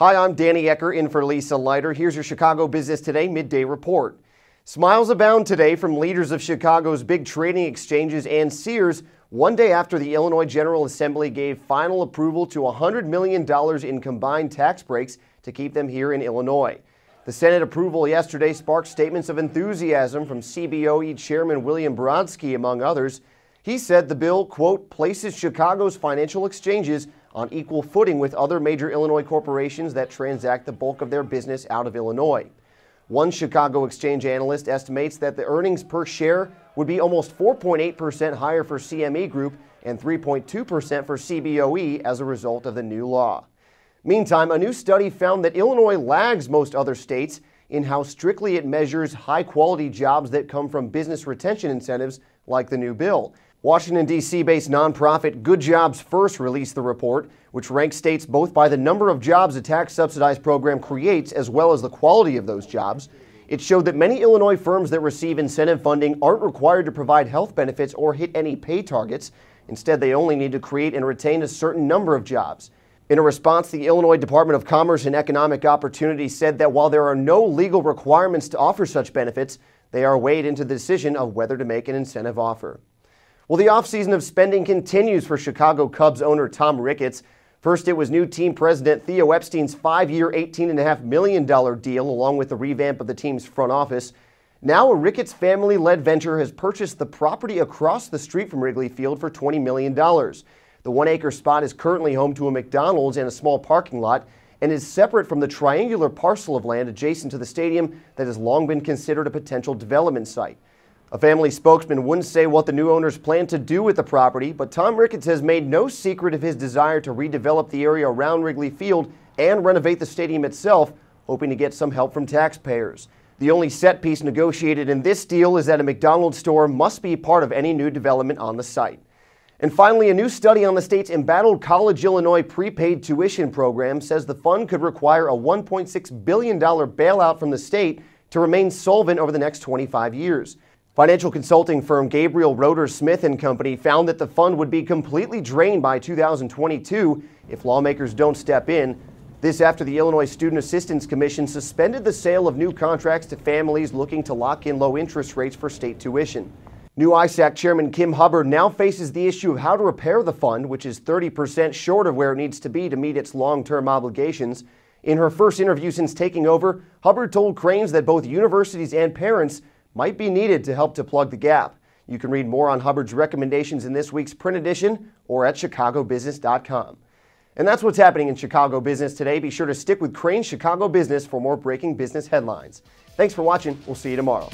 Hi, I'm Danny Ecker in for Lisa Leiter. Here's your Chicago Business Today midday report. Smiles abound today from leaders of Chicago's big trading exchanges and Sears, one day after the Illinois General Assembly gave final approval to $100 million in combined tax breaks to keep them here in Illinois. The Senate approval yesterday sparked statements of enthusiasm from CBOE Chairman William Brodsky, among others. He said the bill, quote, places Chicago's financial exchanges on equal footing with other major Illinois corporations that transact the bulk of their business out of Illinois. One Chicago exchange analyst estimates that the earnings per share would be almost 4.8% higher for CME Group and 3.2% for CBOE as a result of the new law. Meantime, a new study found that Illinois lags most other states in how strictly it measures high-quality jobs that come from business retention incentives like the new bill. Washington, D.C.-based nonprofit Good Jobs First released the report, which ranks states both by the number of jobs a tax-subsidized program creates as well as the quality of those jobs. It showed that many Illinois firms that receive incentive funding aren't required to provide health benefits or hit any pay targets. Instead, they only need to create and retain a certain number of jobs. In a response, the Illinois Department of Commerce and Economic Opportunity said that while there are no legal requirements to offer such benefits, they are weighed into the decision of whether to make an incentive offer. Well, the offseason of spending continues for Chicago Cubs owner Tom Ricketts. First, it was new team president Theo Epstein's 5-year, $18.5 million deal, along with the revamp of the team's front office. Now, a Ricketts family-led venture has purchased the property across the street from Wrigley Field for $20 million. The one-acre spot is currently home to a McDonald's and a small parking lot, and is separate from the triangular parcel of land adjacent to the stadium that has long been considered a potential development site. A family spokesman wouldn't say what the new owners plan to do with the property, but Tom Ricketts has made no secret of his desire to redevelop the area around Wrigley Field and renovate the stadium itself, hoping to get some help from taxpayers. The only set piece negotiated in this deal is that a McDonald's store must be part of any new development on the site. And finally, a new study on the state's embattled College Illinois prepaid tuition program says the fund could require a $1.6 billion bailout from the state to remain solvent over the next 25 years. Financial consulting firm Gabriel Roeder Smith & Company found that the fund would be completely drained by 2022 if lawmakers don't step in. This after the Illinois Student Assistance Commission suspended the sale of new contracts to families looking to lock in low interest rates for state tuition. New ISAC Chairman Kim Hubbard now faces the issue of how to repair the fund, which is 30% short of where it needs to be to meet its long-term obligations. In her first interview since taking over, Hubbard told Crain that both universities and parents might be needed to help to plug the gap. You can read more on Hubbard's recommendations in this week's print edition or at chicagobusiness.com. And that's what's happening in Chicago Business today. Be sure to stick with Crain Chicago Business for more breaking business headlines. Thanks for watching. We'll see you tomorrow.